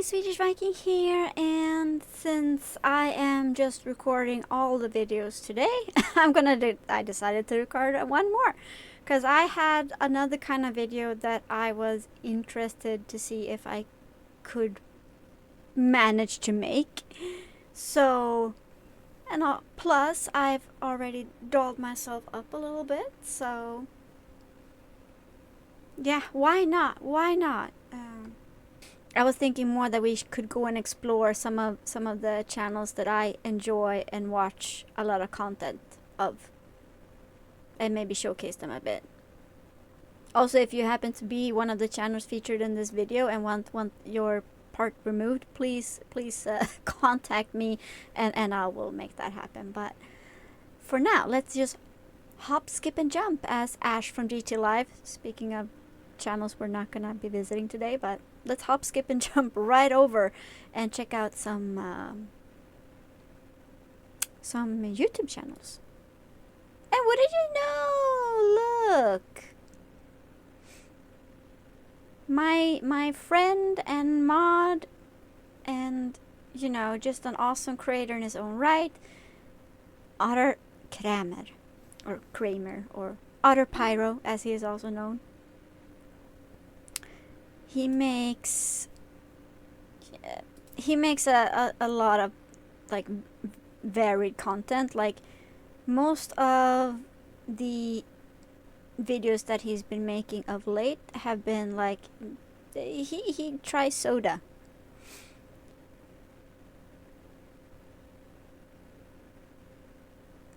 Swedish Viking here, and since I am just recording all the videos today, I decided to record one more, because I had another kind of video that I was interested to see if I could manage to make. So, and plus I've already dolled myself up a little bit, so yeah, why not? I was thinking more that we could go and explore some of the channels that I enjoy and watch a lot of content of, and maybe showcase them a bit. Also, if you happen to be one of the channels featured in this video and want your part removed, please contact me and I will make that happen. But for now, let's just hop, skip, and jump as Ash from GT Live. Speaking of channels we're not gonna be visiting today, but let's hop, skip, and jump right over and check out some YouTube channels. And what did you know? Look, my friend and mod, and you know, just an awesome creator in his own right, Ottar Kraemer, or Kraemer, or OttarPyro as he is also known. He makes a lot of like varied content. Like most of the videos that he's been making of late have been like he tries soda.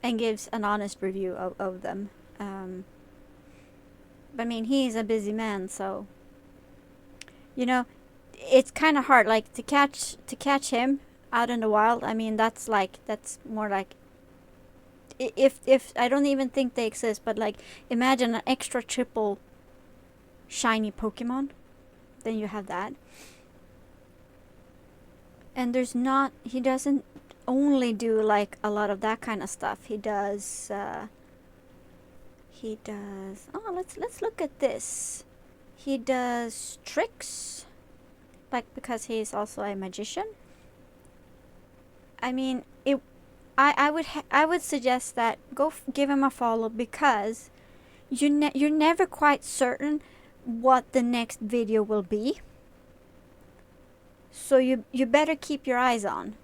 And gives an honest review of them. But I mean, he's a busy man, so you know, it's kind of hard, like to catch him out in the wild. I mean, that's more like, if I don't even think they exist, but like imagine an extra triple shiny Pokemon, then you have that. And he doesn't only do like a lot of that kind of stuff. He does oh, let's look at this. He does tricks, like, because he's also a magician. I mean, I would suggest that go give him a follow, because you're never quite certain what the next video will be. So you better keep your eyes on.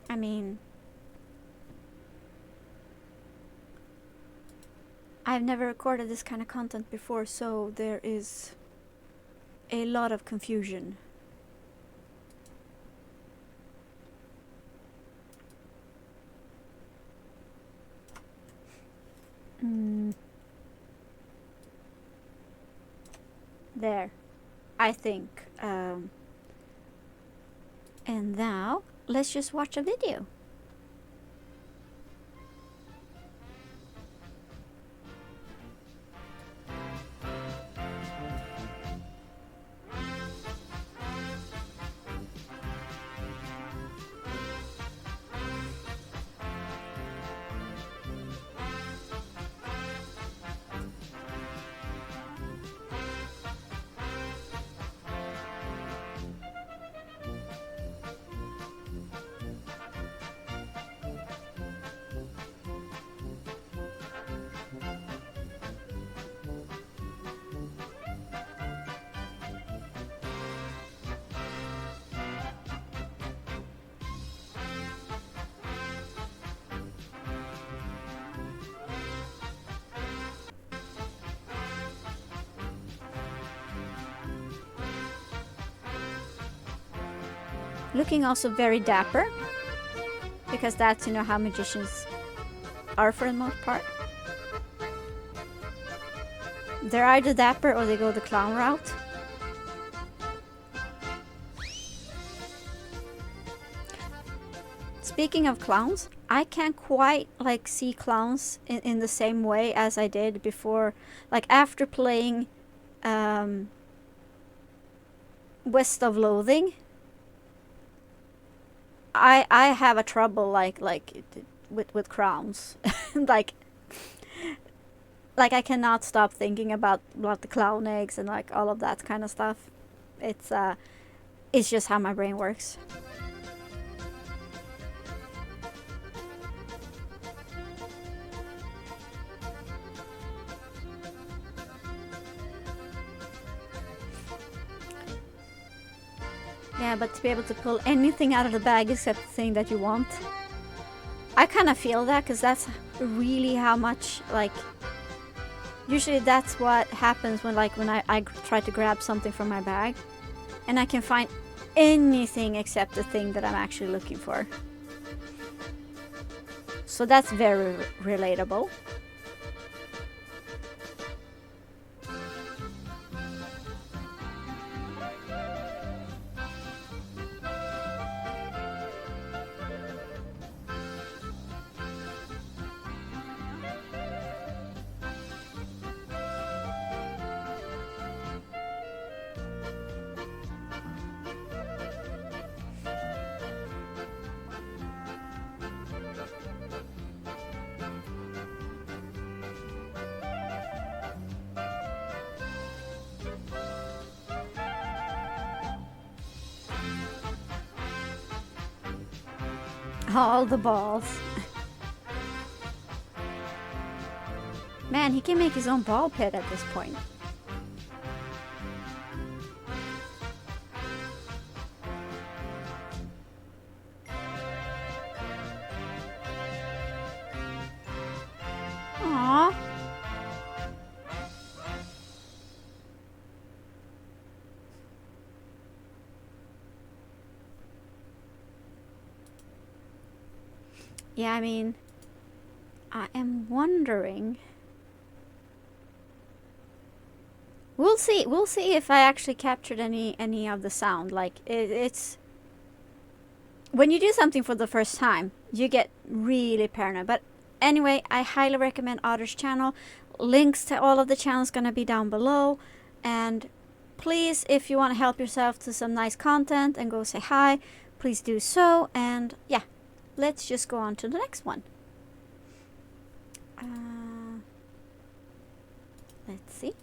I mean, I've never recorded this kind of content before, so there is a lot of confusion. There, I think. And now, let's just watch a video. Looking also very dapper, because that's, you know, how magicians are for the most part. They're either dapper or they go the clown route. Speaking of clowns, I can't quite like see clowns in the same way as I did before, like after playing West of Loathing. I have a trouble like with crowns. like I cannot stop thinking about the clown eggs and like all of that kind of stuff. It's It's just how my brain works. Yeah, but to be able to pull anything out of the bag except the thing that you want. I kind of feel that, because that's really how much, like, usually that's what happens when I try to grab something from my bag and I can find anything except the thing that I'm actually looking for. So that's very relatable. All the balls. Man, he can make his own ball pit at this point. Aww. Yeah, I mean, I am wondering. We'll see. We'll see if I actually captured any of the sound. Like it's when you do something for the first time, you get really paranoid. But anyway, I highly recommend Ottar's channel. Links to all of the channels gonna be down below. And please, if you want to help yourself to some nice content and go say hi, please do so. And yeah. Let's just go on to the next one. Let's see.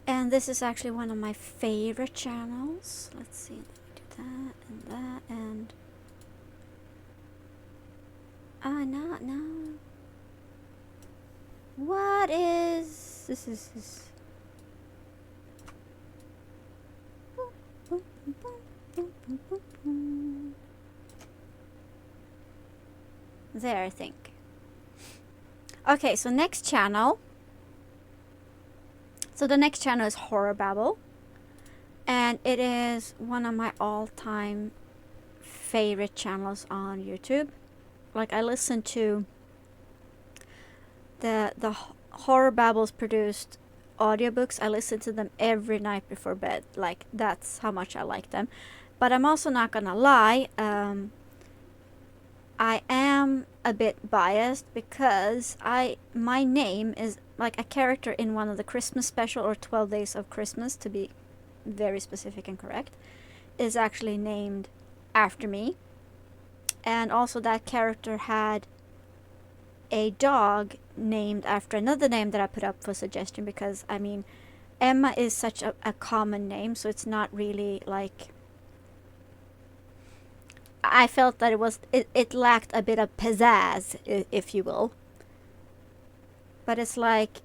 And this is actually one of my favorite channels. Let's see. Let me do that and that and... no. What is... This is... There, I think. Okay, so next channel. So the next channel is HorrorBabble. And it is one of my all-time favorite channels on YouTube. Like, I listen to the HorrorBabble's produced audiobooks. I listen to them every night before bed. Like, that's how much I like them. But I'm also not gonna lie, I am a bit biased because my name is like a character in one of the Christmas special, or 12 Days of Christmas to be very specific and correct, is actually named after me. And also that character had a dog named after another name that I put up for suggestion, because I mean Emma is such a common name, so it's not really like, I felt that it lacked a bit of pizzazz, if you will. But it's like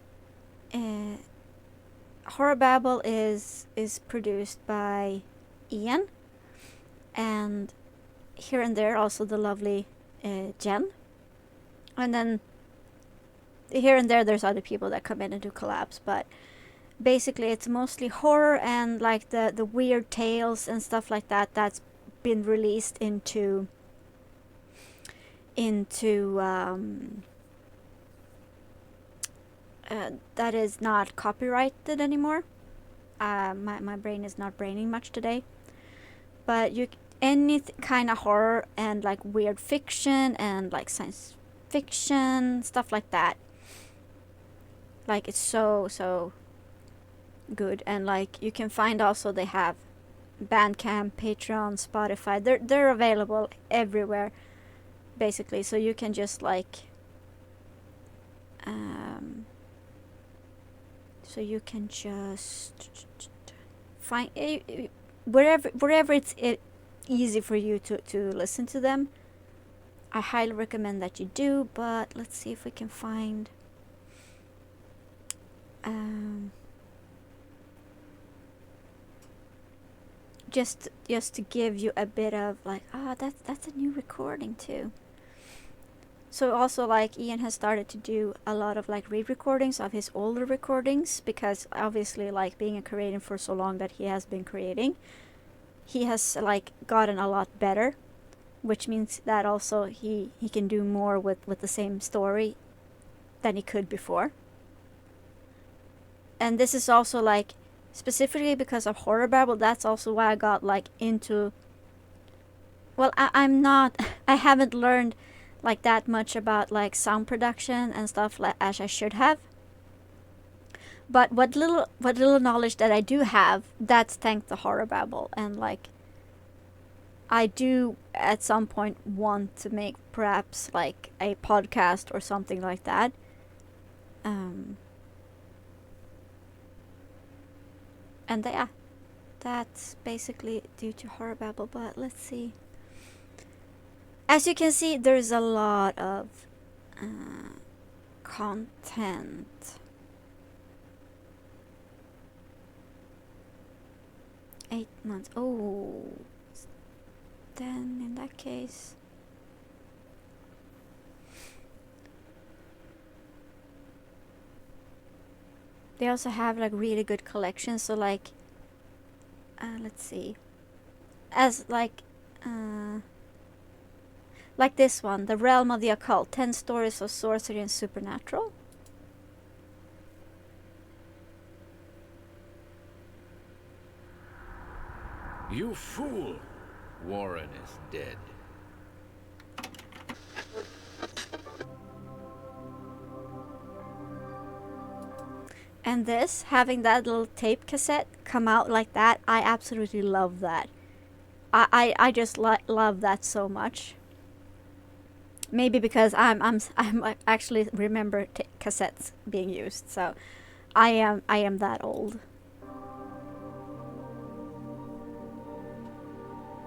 HorrorBabble is produced by Ian, and here and there also the lovely Jen, and then here and there there's other people that come in and do collabs, but basically it's mostly horror and like the weird tales and stuff like that that's been released into that is not copyrighted anymore. My brain is not braining much today, but any kind of horror and like weird fiction and like science fiction stuff like that, like it's so good. And like you can find also they have Bandcamp, Patreon, Spotify. They're available everywhere basically, so you can just like So you can just find wherever it's easy for you to listen to them. I highly recommend that you do, but let's see if we can find just to give you a bit of like, that's a new recording too. So also, like, Ian has started to do a lot of like re-recordings of his older recordings, because obviously, like, being a creator for so long that he has been creating, he has like gotten a lot better, which means that also he can do more with the same story than he could before. And this is also like specifically because of HorrorBabble. That's also why I got like into, well, I haven't learned like that much about like sound production and stuff like as I should have. But what little knowledge that I do have, that's thanks to HorrorBabble. And like, I do at some point want to make perhaps like a podcast or something like that. And yeah, that's basically due to HorrorBabble. But let's see. As you can see, there's a lot of content. 8 months. Oh, then in that case, they also have like really good collections. So like, let's see, as like this one, The Realm of the Occult, 10 Stories of Sorcery and Supernatural. You fool! Warren is dead. And this, having that little tape cassette come out like that, I absolutely love that. I just love that so much. Maybe because I'm actually remember cassettes being used, so I am that old.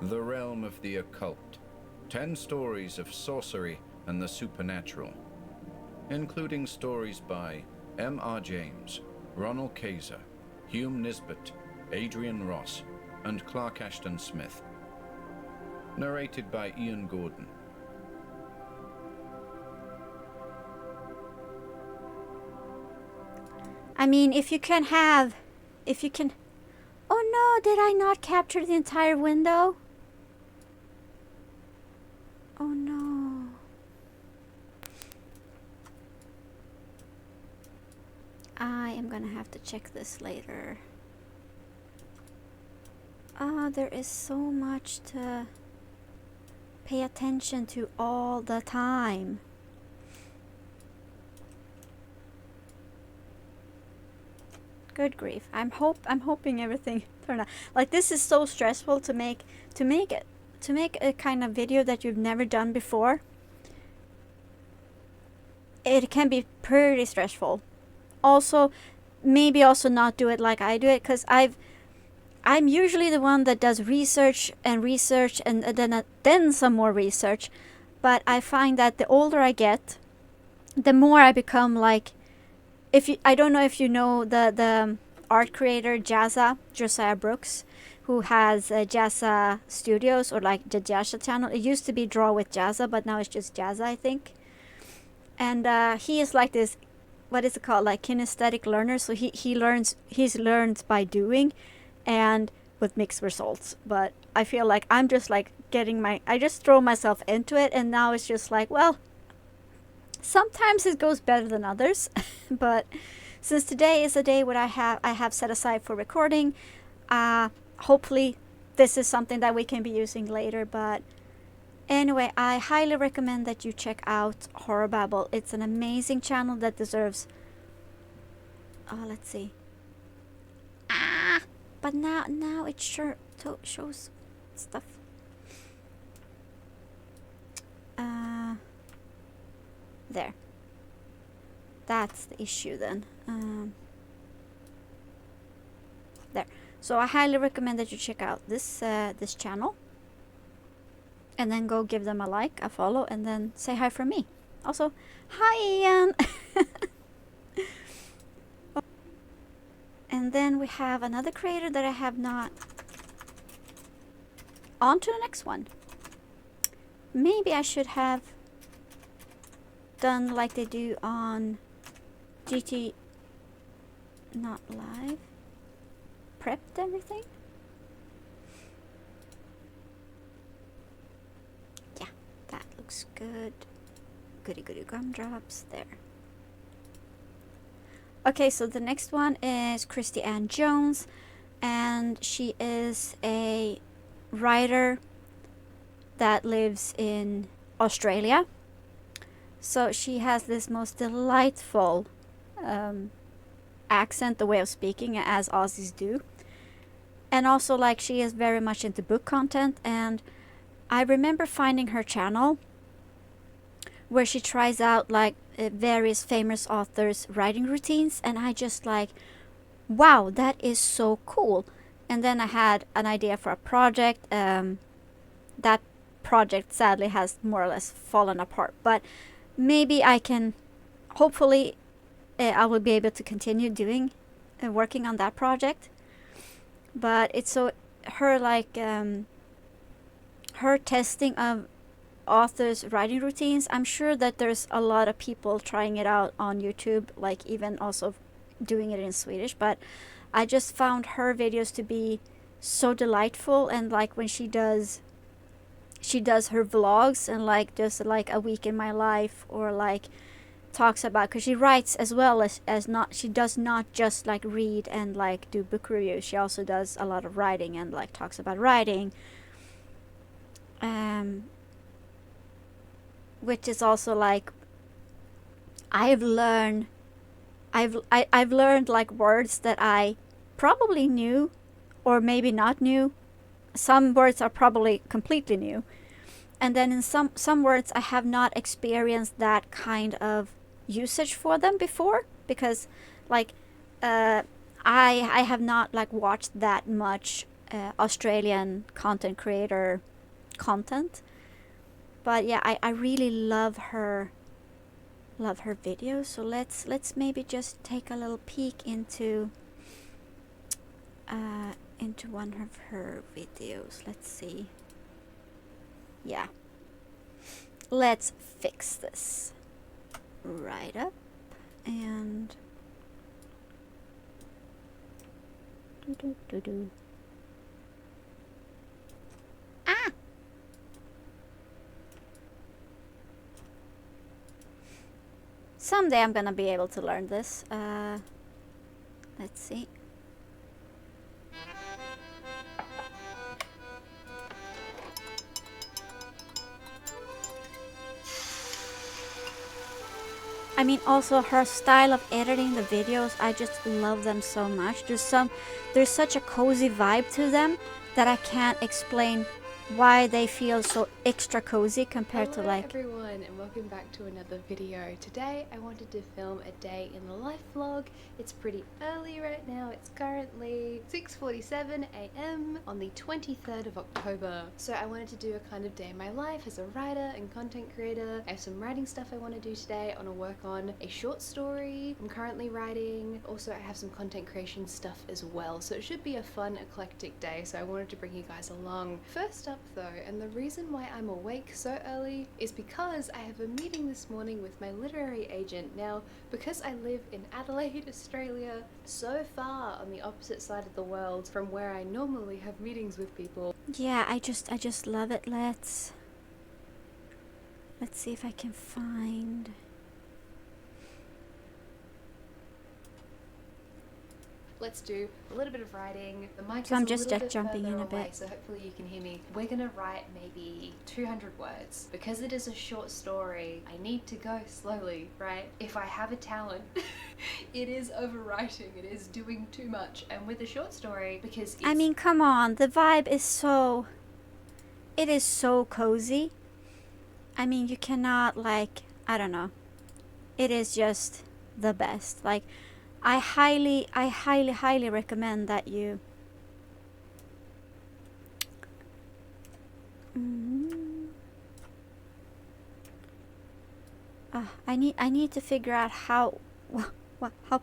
The Realm of the Occult. 10 stories of sorcery and the supernatural, including stories by M.R. James, Ronald Kaiser, Hume Nisbet, Adrian Ross, and Clark Ashton Smith. Narrated by Ian Gordon. I mean, if you can... Oh no, did I not capture the entire window? Oh no. I am gonna have to check this later. There is so much to pay attention to all the time. Good grief. I'm hoping everything turned out. Like, this is so stressful to make a kind of video that you've never done before. It can be pretty stressful. Also, maybe also not do it like I do it, because I'm usually the one that does research and then some more research. But I find that the older I get, the more I become like, I don't know if you know the art creator Josiah Brooks, who has Jazza Studios, or like the Jazza channel. It used to be Draw with Jazza, but now it's just Jazza, I think. And he is like this, what is it called, like kinesthetic learner. So he learns by doing, and with mixed results. But I feel like I'm just like I just throw myself into it, and now it's just like, well, sometimes it goes better than others. But since today is a day what I have set aside for recording, hopefully this is something that we can be using later. But anyway, I highly recommend that you check out HorrorBabble. It's an amazing channel that deserves... let's see. But now it sure shows stuff. There. that's the issue then. There. So I highly recommend that you check out this this channel, and then go give them a like, a follow, and then say hi from me. Also, hi Ian. And then we have another creator that I have not. On to the next one. Maybe I should have done like they do on GT Not Live. Prepped everything. Yeah, that looks good. Goody goody gumdrops there. Okay, so the next one is Christy Ann Jones, and she is a writer that lives in Australia. So she has this most delightful accent, the way of speaking, as Aussies do. And also, like, she is very much into book content, and I remember finding her channel where she tries out like various famous authors' writing routines, and I just like, wow, that is so cool. And then I had an idea for a project. That project sadly has more or less fallen apart, but maybe I can, hopefully I will be able to continue doing working on that project. But it's so her like her testing of authors' writing routines. I'm sure that there's a lot of people trying it out on YouTube, like even also doing it in Swedish, but I just found her videos to be so delightful. And like when she does her vlogs and like just like a week in my life, or like talks about, because she writes as well as not, she does not just like read and like do book reviews, she also does a lot of writing and like talks about writing, which is also like I've learned like words that I probably knew or maybe not knew. Some words are probably completely new, and then in some words I have not experienced that kind of usage for them before, because like I have not like watched that much Australian content creator content. But yeah, I really love her videos. So let's maybe just take a little peek into one of her videos. Let's see. Yeah, let's fix this right up and ah. Someday I'm gonna be able to learn this. Let's see. I mean, also her style of editing the videos, I just love them so much. There's such a cozy vibe to them that I can't explain why they feel so extra cozy compared to like... Hello everyone, and welcome back to another video. Today I wanted to film a day in the life vlog. It's pretty early right now. It's currently 6:47 a.m. on the 23rd of October. So I wanted to do a kind of day in my life as a writer and content creator. I have some writing stuff I want to do today. I want to work on a short story I'm currently writing. Also, I have some content creation stuff as well. So it should be a fun, eclectic day. So I wanted to bring you guys along. First up though, and the reason why I'm awake so early is because I have a meeting this morning with my literary agent. Now, because I live in Adelaide, Australia, so far on the opposite side of the world from where I normally have meetings with people. Yeah, I just love it. Let's see if I can find... Let's do a little bit of writing. The mic So I'm is just a little bit jumping in further a bit. away, so hopefully you can hear me. We're gonna write maybe 200 words. Because it is a short story, I need to go slowly, right? If I have a talent, it is overwriting. It is doing too much. And with a short story, because it's... I mean, come on, the vibe is so... It is so cozy. I mean, you cannot like... I don't know. It is just... the best. Like, I highly recommend that you I need to figure out how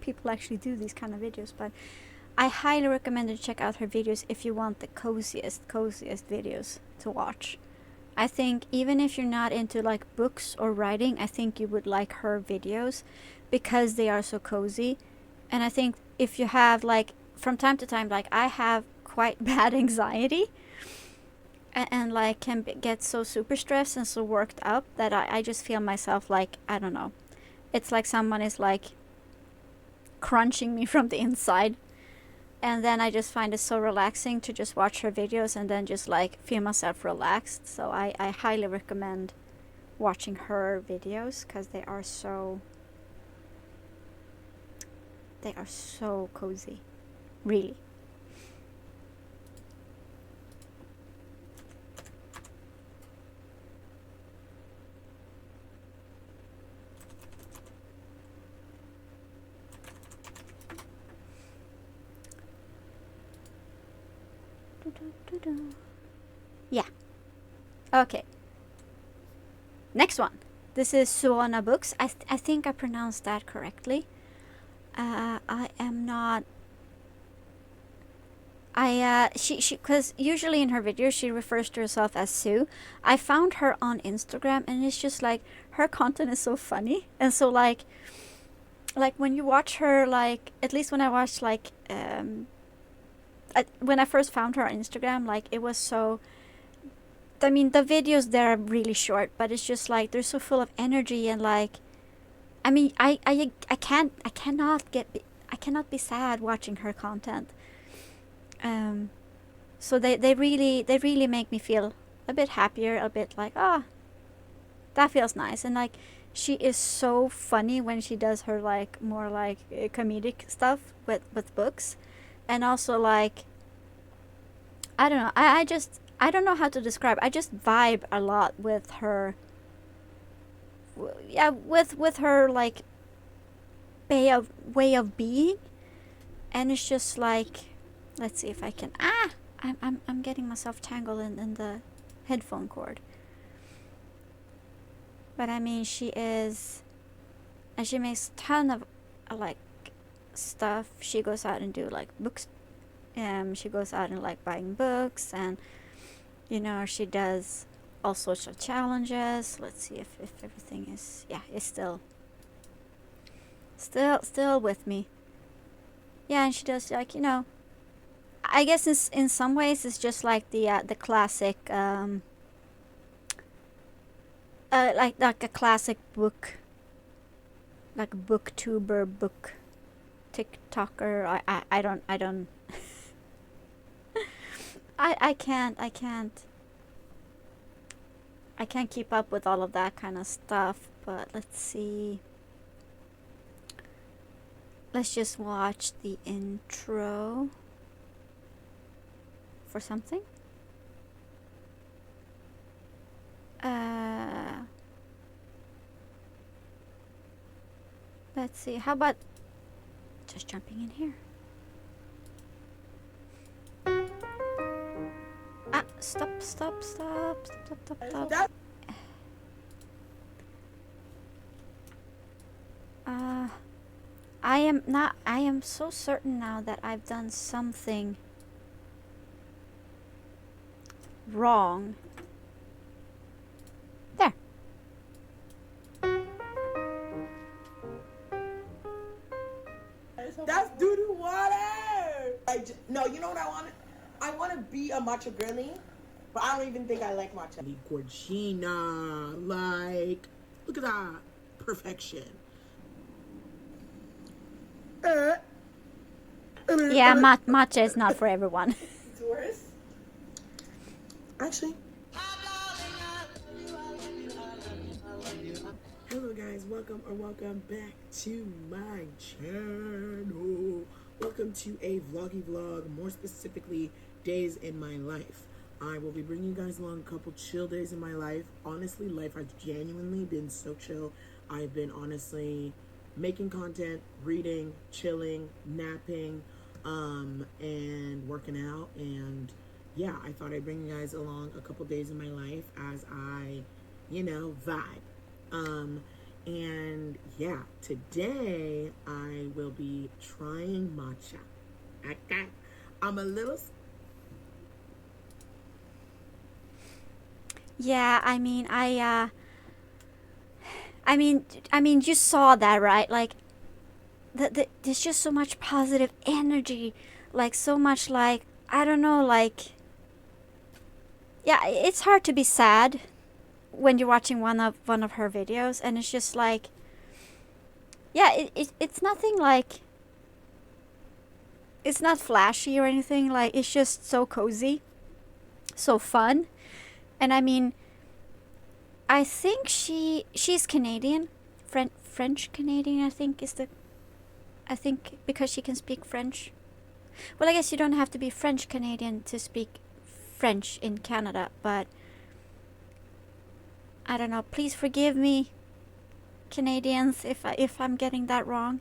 people actually do these kind of videos, but I highly recommend you check out her videos if you want the coziest videos to watch. I think even if you're not into like books or writing, I think you would like her videos because they are so cozy. And I think if you have, like, from time to time, like I have quite bad anxiety and like can get so super stressed and so worked up that I just feel myself like, I don't know, it's like someone is like crunching me from the inside. And then I just find it so relaxing to just watch her videos and then just like feel myself relaxed. So I highly recommend watching her videos because they are so cozy, really. Yeah. Okay. Next one. This is suonnahbooks. I think I pronounced that correctly. I am not. She because usually in her videos she refers to herself as Sue. I found her on Instagram and it's just like her content is so funny and so like when you watch her, like at least when I watched like when I first found her on Instagram, like it was so. I mean, the videos there are really short, but it's just like they're so full of energy and like. I mean, I cannot be sad watching her content. So they really make me feel a bit happier, a bit like, that feels nice. And like she is so funny when she does her like more like comedic stuff with books. And also like, I don't know, I don't know how to describe. I just vibe a lot with her. Yeah, with her like way of being, and it's just like, let's see if I can. I'm getting myself tangled in the headphone cord. But I mean, she is, and she makes a ton of like stuff. She goes out and do like books. She goes out and like buying books, and you know she does all sorts of challenges. Let's see if everything is still with me. Yeah, and she does like, you know, I guess it's, in some ways it's just like the classic like a classic book, like booktuber, book TikToker. I don't I can't keep up with all of that kind of stuff, but let's see. Let's just watch the intro for something. Let's see. How about just jumping in here? Stop. I am so certain now that I've done something wrong. There. That's doo-doo water! No, you know what I want? I want to be a matcha girly, but I don't even think I like matcha. Gorgina, like, look at that. Perfection. Yeah, matcha is not for everyone. It's worse. Actually. Hello guys, welcome back to my channel. Welcome to a vloggy vlog, more specifically, days in my life. I will be bringing you guys along a couple chill days in my life. Honestly, life has genuinely been so chill. I've been honestly making content, reading, chilling, napping, and working out. And yeah, I thought I'd bring you guys along a couple days in my life as I, vibe. And yeah, today I will be trying matcha. Okay. I'm a little... Yeah, I mean, you saw that, right? Like, there's just so much positive energy, like so much, like, I don't know, like, yeah, it's hard to be sad when you're watching one of her videos, and it's just like, yeah, it's nothing like, it's not flashy or anything, like, it's just so cozy, so fun. And I mean, I think she's Canadian, French Canadian, I think because she can speak French. Well, I guess you don't have to be French Canadian to speak French in Canada, but I don't know. Please forgive me, Canadians, if I'm getting that wrong.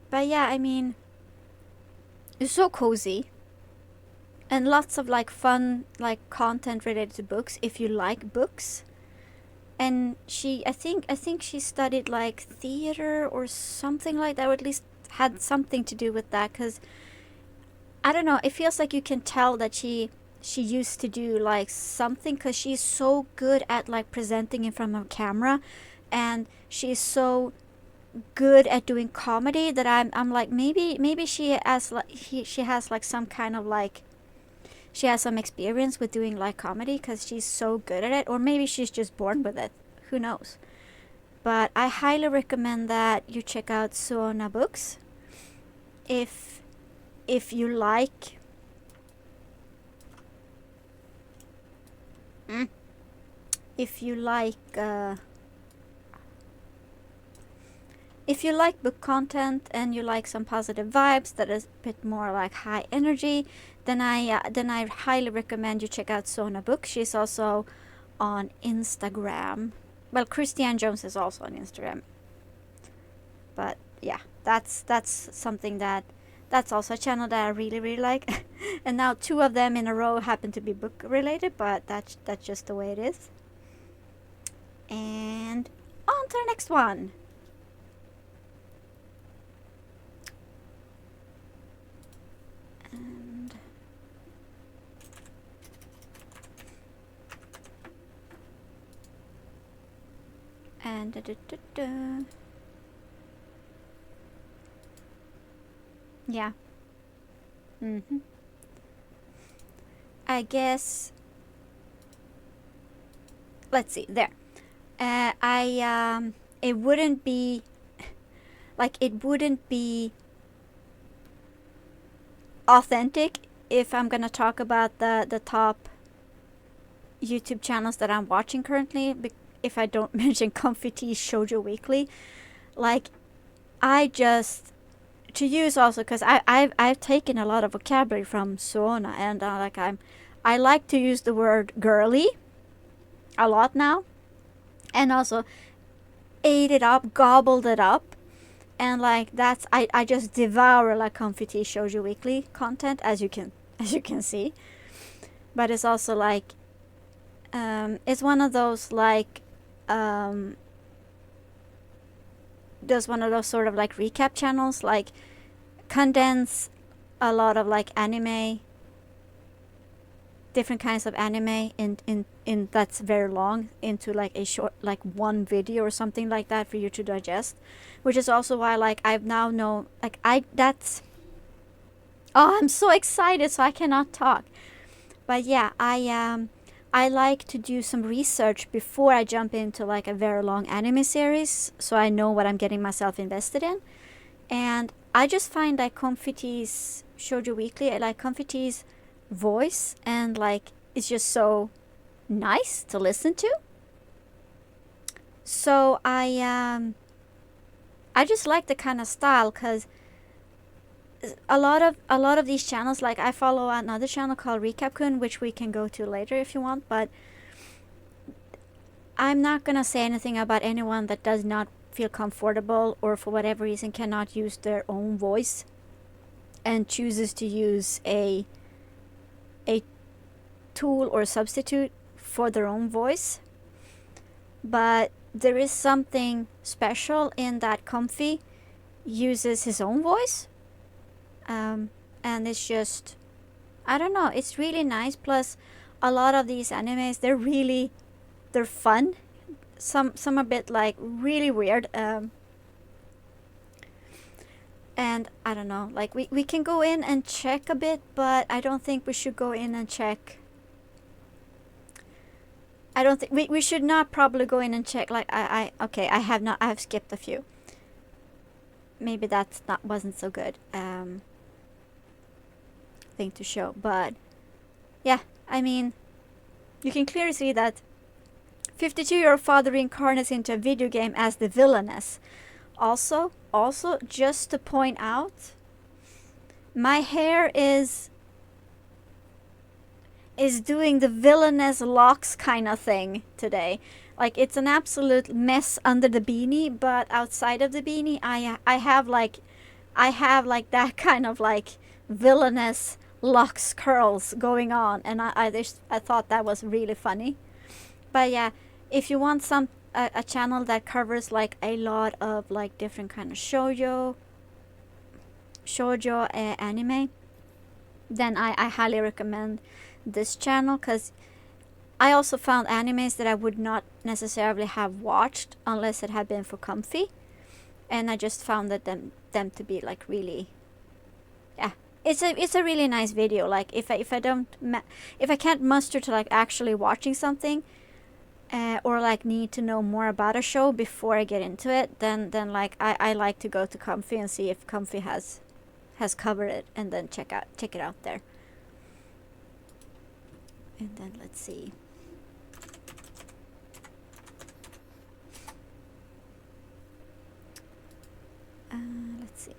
But yeah, I mean, it's so cozy. And lots of like fun like content related to books if you like books. And I think she studied like theater or something like that, or at least had something to do with that, cuz I don't know, it feels like you can tell that she used to do like something, cuz she's so good at like presenting in front of a camera, and she's so good at doing comedy that I'm like, maybe she has like some kind of like, she has some experience with doing like comedy because she's so good at it, or maybe she's just born with it, who knows. But I highly recommend that you check out suonnahbooks if you like if you like book content and you like some positive vibes that is a bit more like high energy, then I highly recommend you check out suonnahbooks. She's also on Instagram. Well, Christy Jones is also on Instagram. But yeah, that's something that's also a channel that I really, really like. And now 2 of them in a row happen to be book related, but that's just the way it is. And on to the next one. And yeah. I guess, let's see, there. It wouldn't be authentic if I'm gonna talk about the top YouTube channels that I'm watching currently, if I don't mention ComfyTea's Shōjo Weekly. Like, to use also, because I've taken a lot of vocabulary from Suonna, and I like to use the word girly a lot now, and also ate it up, gobbled it up, and like that's I just devour like ComfyTea's Shōjo Weekly content, as you can see. But it's also like it's one of those like there's one of those sort of like recap channels, like condense a lot of like anime, different kinds of anime in that's very long into like a short, like one video or something like that for you to digest, which is also why like I've now know like I'm so excited, so I cannot talk. But yeah, I like to do some research before I jump into like a very long anime series, so I know what I'm getting myself invested in. And I just find like ComfyTea's Shōjo Weekly, I like ComfyTea's voice, and like it's just so nice to listen to. So I just like the kind of style, because a lot of these channels, like I follow another channel called Recap-kun, which we can go to later if you want, but I'm not gonna say anything about anyone that does not feel comfortable or for whatever reason cannot use their own voice and chooses to use a tool or substitute for their own voice. But there is something special in that Comfy uses his own voice. And it's just, I don't know, it's really nice. Plus, a lot of these animes, they're fun. Some a bit like really weird. And I don't know, like we can go in and check a bit, but I don't think we should go in and check. I don't think we should not probably go in and check. Like I have skipped a few. Maybe wasn't so good thing to show, but yeah, I mean, you can clearly see that 52-year-old father reincarnates into a video game as the villainess. Also, just to point out, my hair is doing the villainous locks kind of thing today. Like, it's an absolute mess under the beanie, but outside of the beanie, I have like that kind of like villainous locks curls going on, and I thought that was really funny. But yeah, if you want a channel that covers like a lot of like different kind of shoujo anime, then I highly recommend this channel, because I also found animes that I would not necessarily have watched unless it had been for Comfy, and I just found that them to be like really, yeah, it's a really nice video. Like if I can't muster to like actually watching something, or like need to know more about a show before I get into it, then like I like to go to Comfy and see if Comfy has covered it, and then check it out there. And then let's see. Let's see.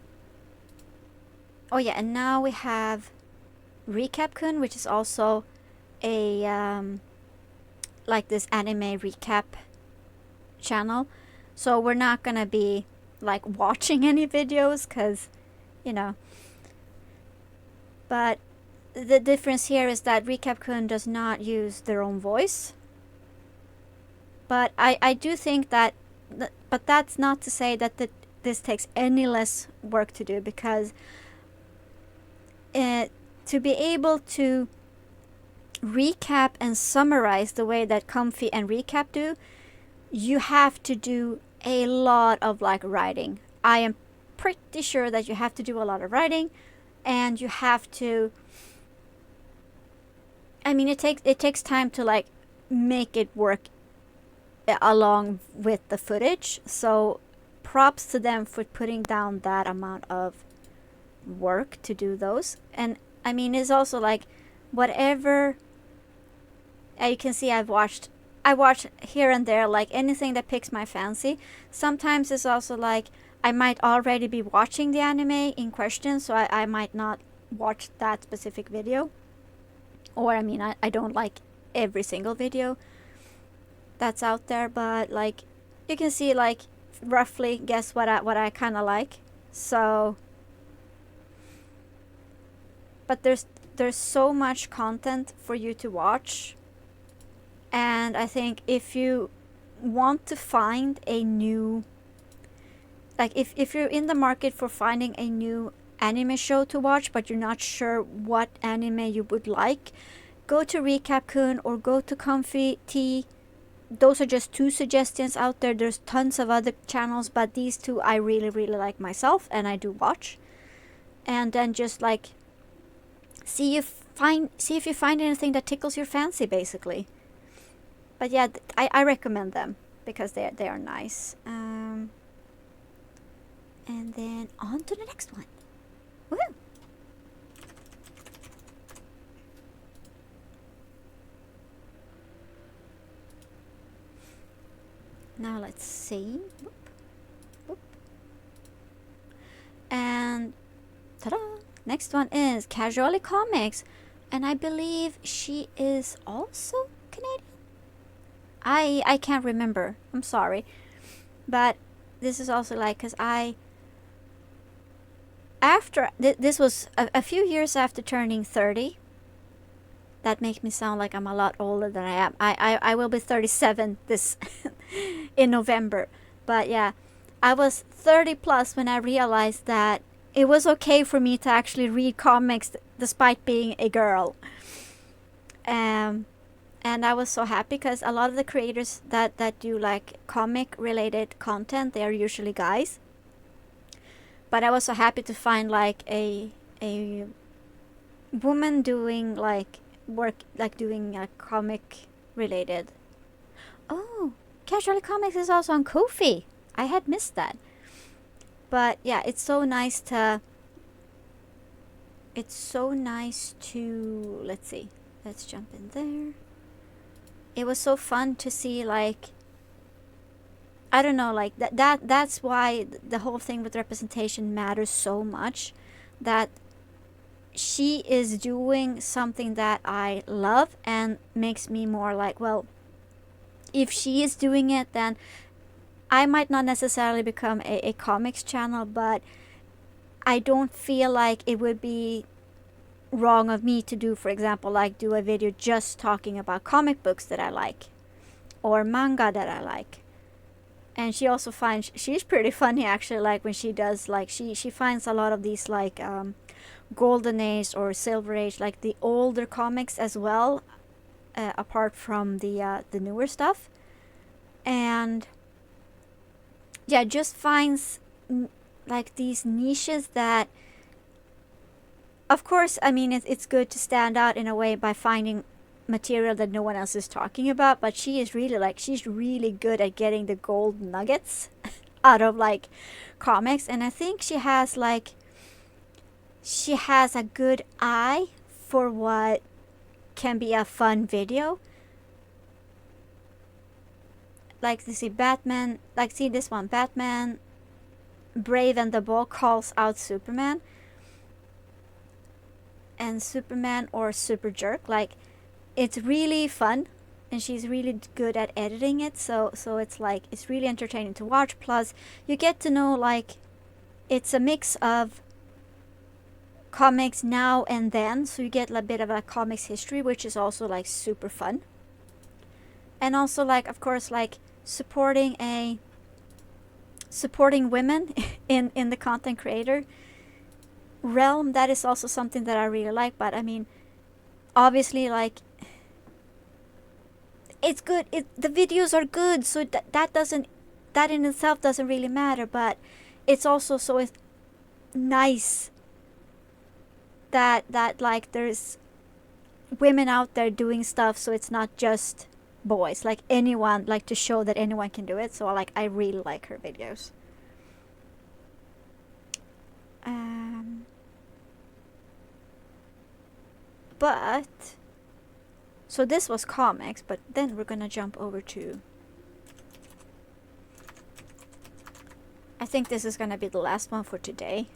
Oh yeah, and now we have Recap-kun, which is also a like this anime recap channel. So we're not gonna be like watching any videos, because you know. But the difference here is that Recap-kun does not use their own voice. But I do think that, but that's not to say that this takes any less work to do, because to be able to recap and summarize the way that Comfy and Recap do, you have to do a lot of like writing. I am pretty sure that you have to do a lot of writing, and you have to, I mean, it takes time to like make it work along with the footage. So props to them for putting down that amount of work to do those. And I mean, it's also like whatever, you can see I watch here and there, like anything that picks my fancy. Sometimes it's also like I might already be watching the anime in question, so I might not watch that specific video. Or I mean, I don't like every single video that's out there, but like you can see, like roughly guess what I kind of like. So, but there's so much content for you to watch, and I think if you want to find a new, like if you're in the market for finding a new anime show to watch, but you're not sure what anime you would like, go to Recap-kun or go to ComfyTea. Those are just two suggestions out there. There's tons of other channels, but these two I really like myself, and I do watch. And then just like see if you find anything that tickles your fancy, basically. But yeah, I recommend them because they are nice. And then on to the next one. Woohoo! Now let's see. Whoop. Whoop. And ta-da! Next one is CasuallyComics, and I believe she is also Canadian. I can't remember. I'm sorry, but this is also like, because after this was a few years after turning 30. That makes me sound like I'm a lot older than I am. I will be 37 this in November. But yeah, I was 30 plus when I realized that it was okay for me to actually read comics despite being a girl. And I was so happy because a lot of the creators that do like comic related content, they are usually guys. But I was so happy to find like a woman doing like work, like doing a comic related. Oh, Casually Comics is also on Ko-fi. I had missed that. But yeah, it's so nice to let's see, let's jump in there. It was so fun to see, like, I don't know, like that's why the whole thing with representation matters so much, that she is doing something that I love and makes me more like, well, if she is doing it, then I might not necessarily become a comics channel, but I don't feel like it would be wrong of me to do, for example, like do a video just talking about comic books that I like or manga that I like. And she also finds, she's pretty funny actually, like when she does, like she finds a lot of these like golden age or silver age, like the older comics as well, apart from the newer stuff. And yeah, just finds like these niches that, of course, I mean, it's good to stand out in a way by finding material that no one else is talking about, but she is really like, she's really good at getting the gold nuggets out of like comics. And I think she has a good eye for what can be a fun video. Like, you see Batman, like see this one, Batman Brave and the Bold calls out Superman, and Superman or Super Jerk, like it's really fun, and she's really good at editing it, so it's like, it's really entertaining to watch. Plus you get to know, like, it's a mix of comics now and then, so you get a bit of a comics history, which is also like super fun. And also, like, of course, like supporting women in the content creator realm, that is also something that I really like. But I mean, obviously, like, it's good, the videos are good, so that in itself doesn't really matter. But it's also so nice that like there's women out there doing stuff, so it's not just boys, like anyone, like to show that anyone can do it. So like, I really like her videos. But so this was comics, but then we're gonna jump over to, I think this is gonna be the last one for today.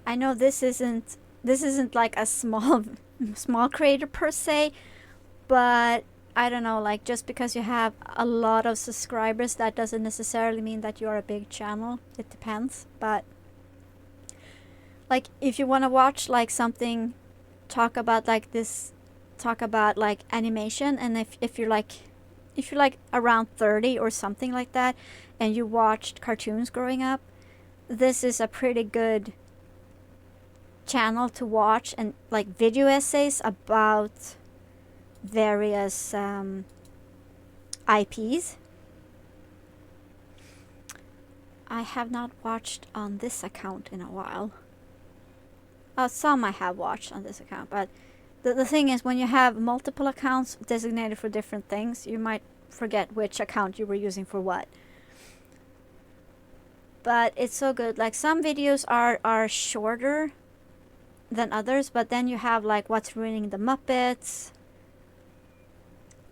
I know this isn't like a small creator per se, but I don't know, like, just because you have a lot of subscribers, that doesn't necessarily mean that you're a big channel. It depends. But like, if you want to watch like something, talk about like animation, and if you're like around 30 or something like that, and you watched cartoons growing up, this is a pretty good channel to watch, and like video essays about various IPs. I have not watched on this account in a while. Some I have watched on this account, but the thing is, when you have multiple accounts designated for different things, you might forget which account you were using for what. But it's so good. Like, some videos are shorter than others, but then you have like What's Ruining the Muppets,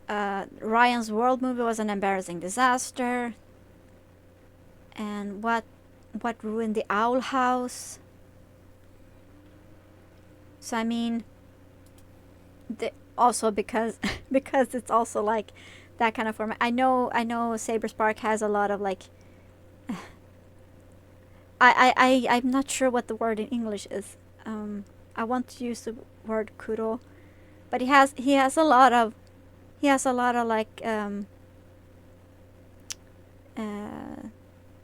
Ryan's World movie was an embarrassing disaster, and what ruined the Owl House. So I mean, also because it's also like that kind of format. I know Saberspark has a lot of like I'm not sure what the word in English is. I want to use the word kuro, but he has a lot of like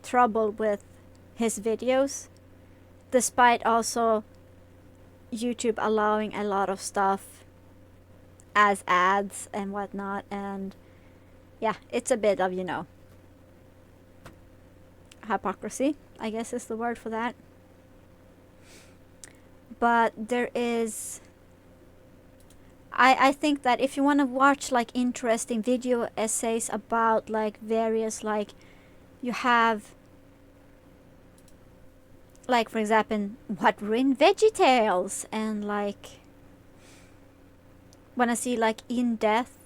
trouble with his videos, despite also YouTube allowing a lot of stuff as ads and whatnot. And yeah, it's a bit of, you know, hypocrisy, I guess is the word for that. But there is, I think that if you want to watch like interesting video essays about like various, like you have like, for example, what ruined VeggieTales, and like when I see like in-depth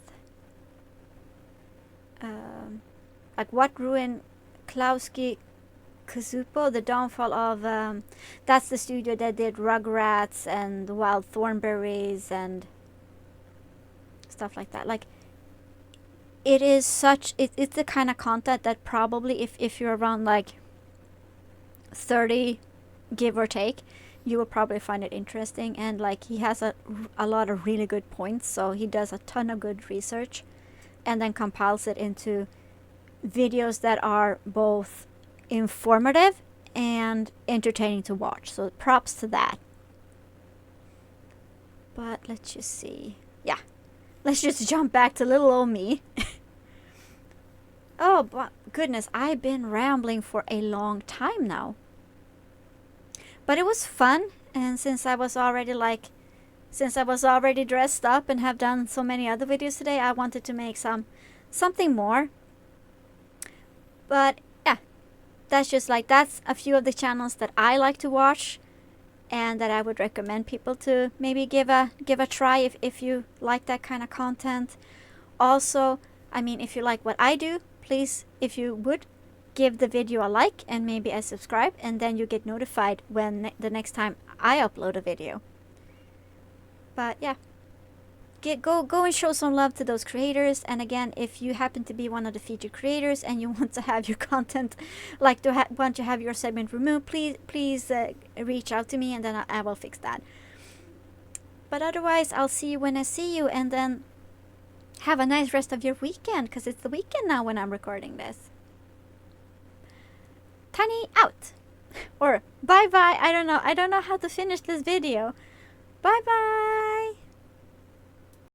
like what ruined Klauski Kazupo, the downfall of that's the studio that did Rugrats and Wild Thornberries and stuff like that. Like it is such, it's the kind of content that probably if you're around like 30, give or take, you will probably find it interesting. And like he has a lot of really good points, so he does a ton of good research and then compiles it into videos that are both informative and entertaining to watch. So props to that. But let's just see. Yeah, let's just jump back to little old me. Oh, but goodness, I've been rambling for a long time now. But it was fun, and since I was already dressed up and have done so many other videos today, I wanted to make something more. But yeah, that's a few of the channels that I like to watch and that I would recommend people to maybe give a try if you like that kind of content. Also, I mean, if you like what I do, please, if you would, give the video a like and maybe a subscribe, and then you get notified when the next time I upload a video. But yeah, go and show some love to those creators. And again, if you happen to be one of the featured creators and you want to have your content, like want to have your segment removed, please reach out to me, and then I will fix that. But otherwise, I'll see you when I see you, and then have a nice rest of your weekend, because it's the weekend now when I'm recording this. Tiny out. Or bye bye. I don't know how to finish this video. Bye bye.